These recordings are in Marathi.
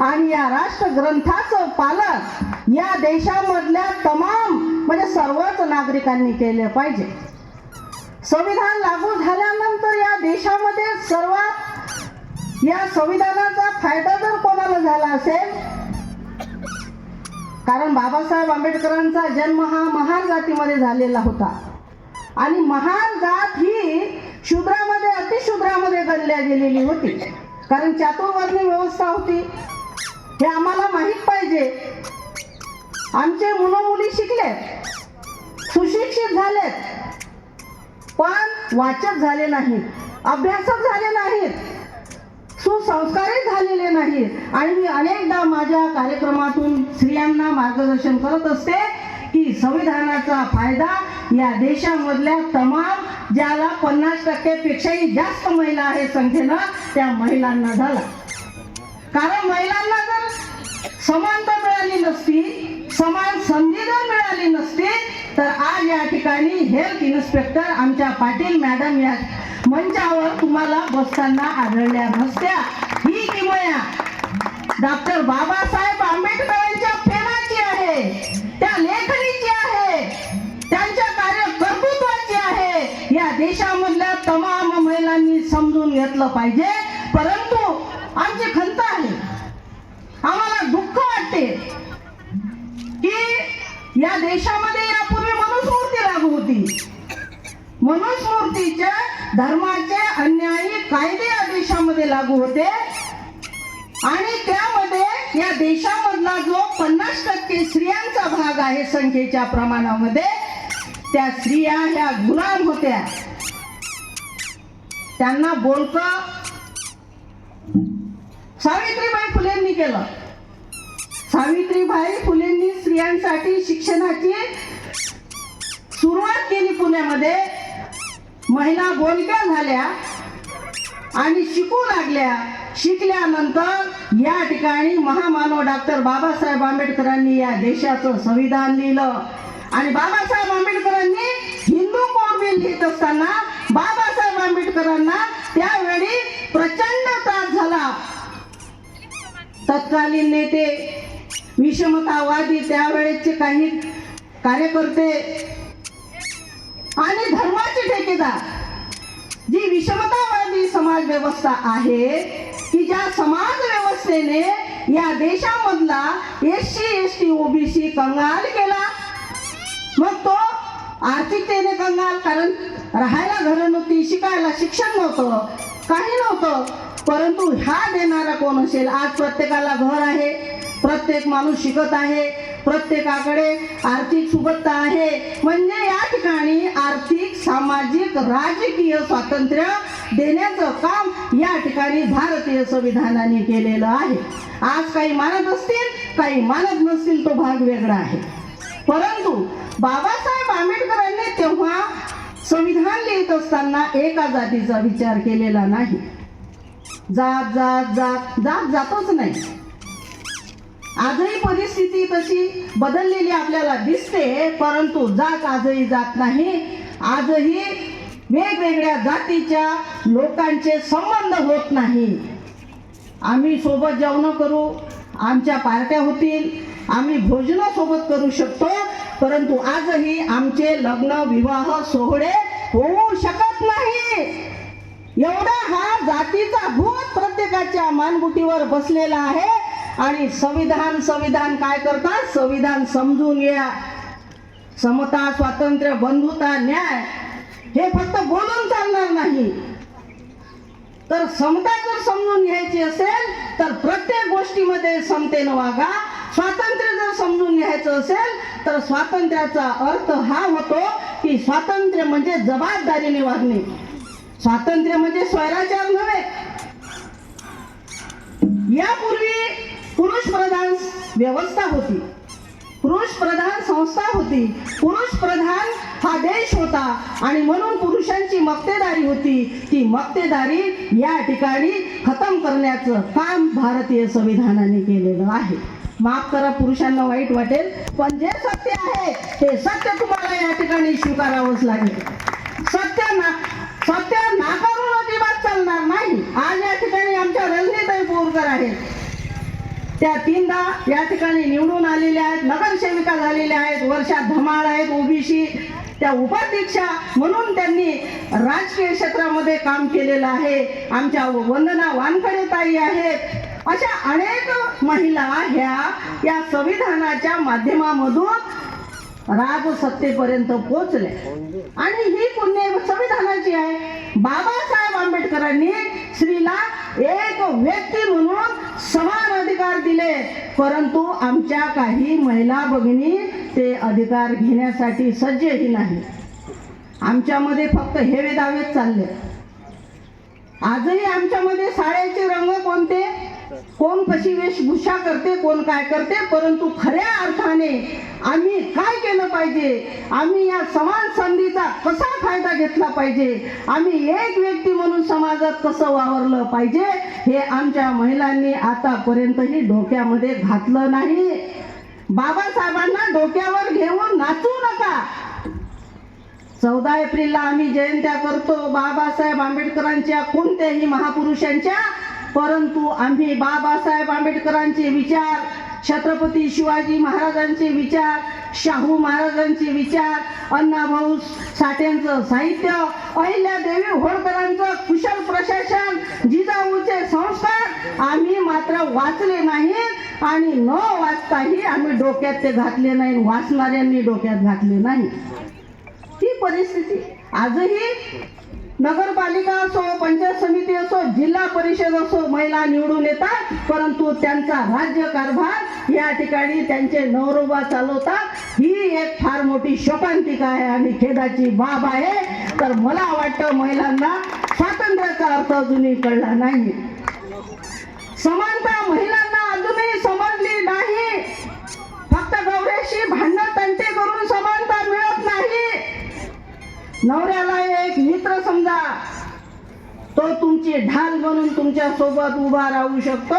आणि या राष्ट्रग्रंथाचं पालन या देशामधल्या तमाम म्हणजे सर्वच नागरिकांनी केले पाहिजे. संविधान लागू झाल्यानंतर या देशामध्ये सर्वात या संविधानाचा फायदा जर कोणाला झाला असेल, कारण बाबासाहेब आंबेडकरांचा जन्म हा महार जातीमध्ये झालेला होता आणि महार जात ही शूद्रामध्ये अतिशूद्रामध्ये गणल्या गेलेली होती, कारण चातुर्वर्णी व्यवस्था होती. हे आम्हाला माहीत पाहिजे. आमचे मुलं मुली शिकलेत, सुशिक्षित झालेत, पण वाचक झाले नाहीत, अभ्यासक झाले नाहीत, सुसंस्कारित झालेले नाहीत. आणि मी अनेकदा माझ्या कार्यक्रमातून स्त्रियांना मार्गदर्शन करत असते की संविधानाचा फायदा या देशामधल्या तमाम ज्याला 50% पेक्षाही जास्त महिला आहे संख्येनं त्या महिलांना झाला. कारण महिलांना जर समानता मिळाली नसती, समान संधी जर मिळाली नसती, तर आज या ठिकाणी हेल्थ इन्स्पेक्टर आमच्या पाटील मॅडम या मंचावर तुम्हाला बसताना आढळल्या नसत्या. ही किमया डॉक्टर बाबासाहेब आंबेडकरांच्या प्रेमाची आहे, त्या लेखणीची आहे, त्यांच्या कार्यकर्तृत्वाची आहे. या देशामधल्या तमाम महिलांनी समजून घेतलं पाहिजे. परंतु आमची खंत आहे, आम्हाला दुःख वाटते की या देशामध्ये यापूर्वी मनुस्मृती लागू होती. मनुस्मृतीच्या धर्माचे अन्यायी कायदे या देशामध्ये लागू होते आणि त्यामध्ये या देशामधला जो 50% स्त्रियांचा भाग आहे संख्येच्या प्रमाणामध्ये, त्या स्त्रिया ह्या गुलाम होत्या. त्यांना बोलकं सावित्रीबाई फुलेंनी केलं. सावित्रीबाई फुलेंनी स्त्रियांसाठी शिक्षणाची सुरुवात केली. पुण्यामध्ये महिला बोलक्या झाल्या आणि शिकू लागल्या. शिकल्यानंतर या ठिकाणी महामानव डॉक्टर बाबासाहेब आंबेडकरांनी या देशाचं संविधान लिहिलं आणि बाबासाहेब आंबेडकरांनी हिंदू कोड बिल लिहित असताना बाबासाहेब आंबेडकरांना त्यावेळी प्रचंड त्रास झाला. तत्कालीन नेते, विषमतावादी त्यावेळेचे काही कार्यकर्ते आणि धर्माचे ठेकेदार, जी विषमतावादी समाज व्यवस्था आहे की ज्या समाज व्यवस्थेने या देशामधला SC ST OBC कंगाल केला. मग तो आर्थिकतेने कंगाल, कारण राहायला घरं नव्हती, शिकायला शिक्षण नव्हतं, काही नव्हतं. परंतु ह्या देणारा कोण असेल? आज प्रत्येकाला घर आहे, प्रत्येक माणूस शिकत आहे, प्रत्येकाकडे आर्थिक सुबत्ता आहे. म्हणजे या ठिकाणी आर्थिक, सामाजिक, राजकीय स्वातंत्र्य देण्याचं काम या ठिकाणी भारतीय संविधानाने केलेलं आहे. आज काही मानत असतील, काही मानत नसतील, तो भाग वेगळा आहे. परंतु बाबासाहेब आंबेडकरांनी तेव्हा संविधान लिहित असताना एका जातीचा विचार केलेला नाही. जात जात जात जात जातच नाही. आजही परिस्थिती तशी बदललेली आपल्याला दिसते, परंतु जात आजही जात नाही. आजही वेगवेगळ्या जातीच्या लोकांचे संबंध होत नाही. आम्ही सोबत जेवण करू, आमच्या पार्ट्या होतील, आम्ही भोजन सोबत करू शकतो, परंतु आजही आमचे लग्न विवाह सोहळे होऊ शकत नाही. एवढा हा जातीचा भूत प्रत्येकाच्या मानगुटीवर बसलेला आहे. आणि संविधान काय करतात? संविधान समजून घ्या. समता, स्वातंत्र्य, बंधुता, न्याय हे फक्त बोलून चालणार नाही. तर समता जर समजून घ्यायची असेल तर प्रत्येक गोष्टीमध्ये समतेनं वागा. स्वातंत्र्य जर समजून घ्यायचं असेल तर स्वातंत्र्याचा अर्थ हा होतो की स्वातंत्र्य म्हणजे जबाबदारीने वागणे. स्वातंत्र्य म्हणजे स्वैराचार नव्हे. यापूर्वी पुरुष प्रधान व्यवस्था होती, पुरुष प्रधान संस्था होती, पुरुष प्रधान हा देश होता आणि म्हणून पुरुषांची मक्तेदारी होती. ती मक्तेदारी या ठिकाणी खतम करण्याचं काम भारतीय संविधानाने केलेलं आहे. माफ करा, पुरुषांना वाईट वाटेल, पण जे सत्य आहे ते सत्य तुम्हाला या ठिकाणी स्वीकारावंच लागेल. सत्य नाकारून अजिबात चालणार नाही. आज या ठिकाणी आमच्या रणनीताई बोरकर आहेत, त्या 3दा या ठिकाणी निवडून आलेल्या आहेत, नगरसेविका झालेल्या आहेत, वर्षा धमाळ आहेत ओबीसी, त्या उपाध्यक्षा म्हणून त्यांनी राजकीय क्षेत्रामध्ये काम केलेलं आहे. आमच्या वंदना वानखडे ताई आहेत. अशा अनेक महिला ह्या या संविधानाच्या माध्यमामधून राजसत्तेपर्यंत पोहोचले आणि ही पुण्य संविधानाची आहे. बाबासाहेब आंबेडकरांनी स्त्रीला एक व्यक्ती म्हणून समान अधिकार दिले, परंतु आमच्या काही महिला भगिनी ते अधिकार घेण्यासाठी सज्जही नाही. आमच्यामध्ये फक्त हेवे दावेच चालले. आजही आमच्यामध्ये साड्याचे रंग कोणते, कोण कशी वेशभूषा करते, कोण काय करते, परंतु खऱ्या अर्थाने आम्ही काय केलं पाहिजे, आम्ही या समान संधीचा कसा फायदा घेतला पाहिजे, आम्ही एक व्यक्ती म्हणून समाजात कसं वावरलं पाहिजे, हे आमच्या महिलांनी आतापर्यंतही डोक्यामध्ये घातलं नाही. बाबासाहेबांना डोक्यावर घेऊन नाचू नका. 14 एप्रिलला आम्ही जयंत्या करतो बाबासाहेब आंबेडकरांच्या, कोणत्याही महापुरुषांच्या, परंतु आम्ही बाबासाहेब आंबेडकरांचे विचार, छत्रपती शिवाजी महाराजांचे विचार, शाहू महाराजांचे विचार, अण्णाभाऊ साठेंचं साहित्य, अहिल्यादेवी होळकरांचं कुशल प्रशासन, जिजाऊचे संस्कार आम्ही मात्र वाचले नाहीत आणि न वाचताही आम्ही डोक्यात ते घातले नाही, वाचणाऱ्यांनी डोक्यात घातले नाही. ही परिस्थिती आजही नगरपालिका असो, पंचायत समिती असो, जिल्हा परिषद असो, महिला निवडून येतात, परंतु त्यांचा राज्य कारभार या ठिकाणी त्यांचे नवरोबा चालवतात. ही एक फार मोठी शोकांतिका आहे आणि खेदाची बाब आहे. तर मला वाटतं महिलांना स्वातंत्र्याचा अर्थ अजूनही कळला नाही. समानता महिलांना अजूनही समजली नाही. फक्त गौऱ्याशी भांडण तंटे करून समानता मिळत नाही. नवऱ्याला एक मित्र समजा, तो तुमची ढाल बनून तुमच्या सोबत उभा राहू शकतो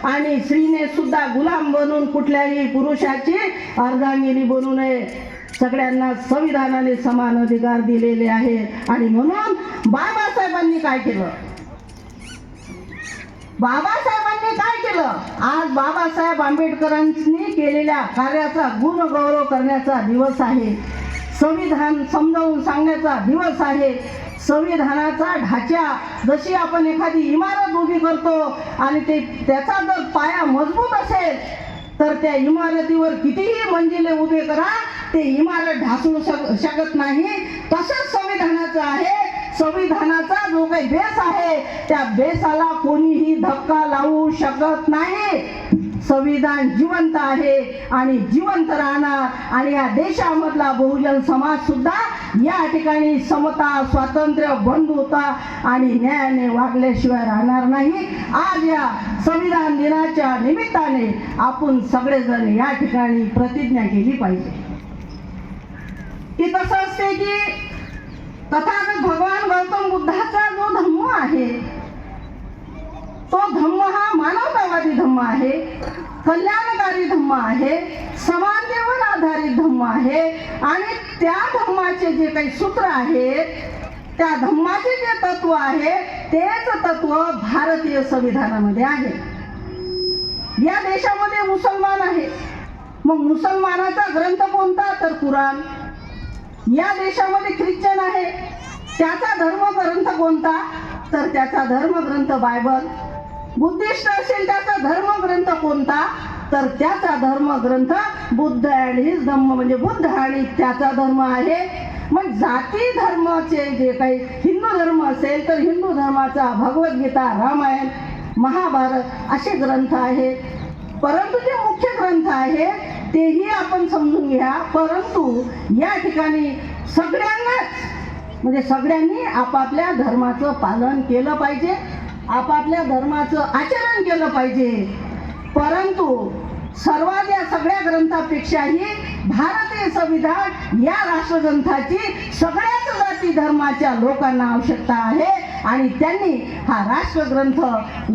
आणि स्त्रीने सुद्धा गुलाम बनून कुठल्याही पुरुषाची अर्धांगिनी बनू नये. सगळ्यांना संविधानाने समान अधिकार दिलेले आहेत आणि म्हणून बाबासाहेबांनी काय केलं, बाबासाहेबांनी काय केलं, आज बाबासाहेब आंबेडकरांनी केलेल्या कार्याचा गुणगौरव करण्याचा दिवस आहे. संविधान समजावून सांगण्याचा दिवस आहे. संविधानाचा ढाचा, जशी आपण एखादी इमारत उभी करतो आणि त्याचा जर पाया मजबूत असेल तर त्या इमारतीवर कितीही मंजिले उभे करा, ते इमारत ढासळू शकत नाही. तसंच संविधानाचं आहे. संविधानाचा जो काही बेस आहे त्या बेसाला कोणीही धक्का लावू शकत नाही. संविधान जिवंत आहे आणि जिवंत राहणार आणि या देशामधला बहुजन समाज सुद्धा या ठिकाणी समता, स्वातंत्र्य, बंधुता आणि न्यायाने वागल्याशिवाय राहणार नाही. आज या संविधान दिनाच्या निमित्ताने आपण सगळेजण या ठिकाणी प्रतिज्ञा केली पाहिजे की कसं असते की तथागत भगवान गौतम बुद्धाचा जो धम्म आहे तो धम्म हा मानवतावादी धम्म आहे, कल्याणकारी धम्म आहे, समानतेवर आधारित धम्म आहे आणि त्या धम्माचे जे काही सूत्र आहेत, त्या धम्माचे जे तत्व आहे तेच तत्व भारतीय संविधानामध्ये आहे. या देशामध्ये मुसलमान आहे, मग मुसलमानाचा ग्रंथ कोणता, तर कुराण. या देशामध्ये ख्रिश्चन आहे, त्याचा धर्मग्रंथ कोणता, तर त्याचा धर्मग्रंथ बायबल. बुद्धिस्ट असेल त्याचा धर्मग्रंथ कोणता, तर त्याचा धर्मग्रंथ बुद्ध अँड हिज धम्म, म्हणजे बुद्ध आणि त्याचा धर्म आहे. मग जाती धर्माचे जे काही हिंदू धर्म असेल तर हिंदू धर्माचा भगवद्गीता, रामायण, महाभारत असे ग्रंथ आहेत. परंतु जे मुख्य ग्रंथ आहेत तेही आपण समजून घ्या. परंतु या ठिकाणी सगळ्यांनाच म्हणजे सगळ्यांनी आपापल्या धर्माचं पालन केलं पाहिजे, आपापल्या धर्माचं आचरण केलं पाहिजे. परंतु सर्वात या सगळ्या ग्रंथापेक्षाही भारतीय संविधान या राष्ट्रग्रंथाची सगळ्याच जाती धर्माच्या लोकांना आवश्यकता आहे आणि त्यांनी हा राष्ट्रग्रंथ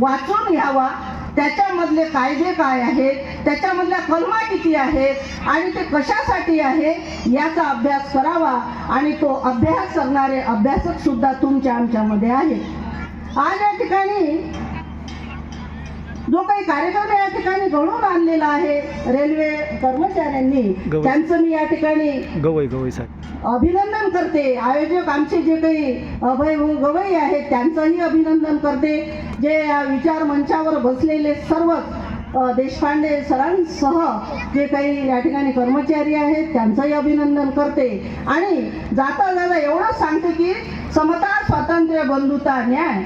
वाचून घ्यावा. त्याच्यामधले कायदे काय आहेत, त्याच्यामधल्या कलमा किती आहेत आणि ते कशासाठी आहे याचा अभ्यास करावा आणि तो अभ्यास करणारे अभ्यासक सुद्धा तुमच्या आमच्यामध्ये आहेत. आज या ठिकाणी जो काही कार्यक्रम या ठिकाणी घडवून आणलेला आहे रेल्वे कर्मचाऱ्यांनी, त्यांचं मी या ठिकाणी गवई साहेब अभिनंदन करते. आयोजक आमचे जे काही अभय गवई आहेत त्यांचंही अभिनंदन करते. जे या विचार मंचावर बसलेले सर्व देशपांडे सरांसह जे काही या ठिकाणी कर्मचारी आहेत त्यांचंही अभिनंदन करते. आणि जाता जाता एवढंच सांगते की समता, स्वातंत्र्य, बंधुता, न्याय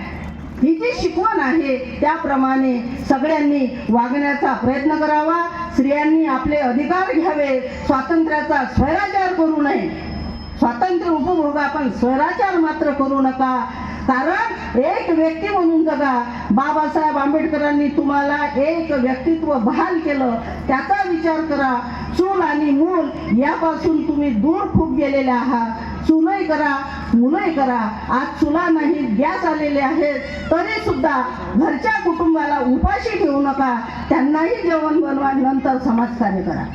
ही जी शिकवण आहे त्याप्रमाणे सगळ्यांनी वागण्याचा प्रयत्न करावा. स्त्रियांनी आपले अधिकार घ्यावे. स्वातंत्र्याचा स्वैराचार करू नये. स्वातंत्र्य उपभोगा पण स्वैराचार मात्र करू नका. कारण एक व्यक्ती म्हणून जगा. बाबासाहेब आंबेडकरांनी तुम्हाला एक व्यक्तित्व बहाल केलं, त्याचा विचार करा. चूल आणि मूल यापासून तुम्ही दूर खूप गेलेले आहात. चूलही करा, मुलंही करा. आज चुला नाही, गॅस आलेले आहेत, तरी सुद्धा घरच्या कुटुंबाला उपाशी ठेवू नका. त्यांनाही जेवण बनवा, नंतर समाजकार्य करा.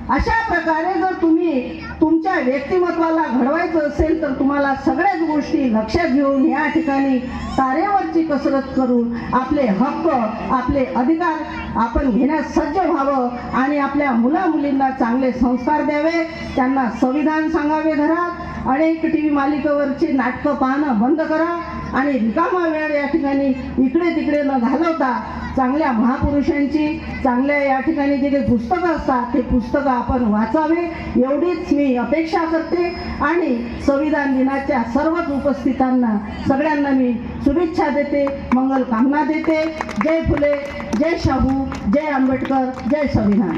अशा प्रकारे जर तुम्ही तुमच्या व्यक्तिमत्वाला घडवायचं असेल तर तुम्हाला सगळ्याच गोष्टी लक्षात घेऊन या ठिकाणी तारेवरची कसरत करून आपले हक्क, आपले अधिकार आपण घेण्यास सज्ज व्हावं आणि आपल्या मुलामुलींना चांगले संस्कार द्यावे. त्यांना संविधान सांगावे. घरात अनेक TV मालिकेवरची नाटकं पाहणं बंद करा आणि रिकामा वेळ या ठिकाणी इकडे तिकडे न घालवता चांगल्या महापुरुषांची, चांगल्या या ठिकाणी जे काही पुस्तकं असतात ते पुस्तकं आपण वाचावे एवढीच मी अपेक्षा करते. आणि संविधान दिनाच्या सर्वच उपस्थितांना सगळ्यांना मी शुभेच्छा देते, मंगल कामना देते. जय फुले, जय शाहू, जय आंबेडकर, जय संविधान.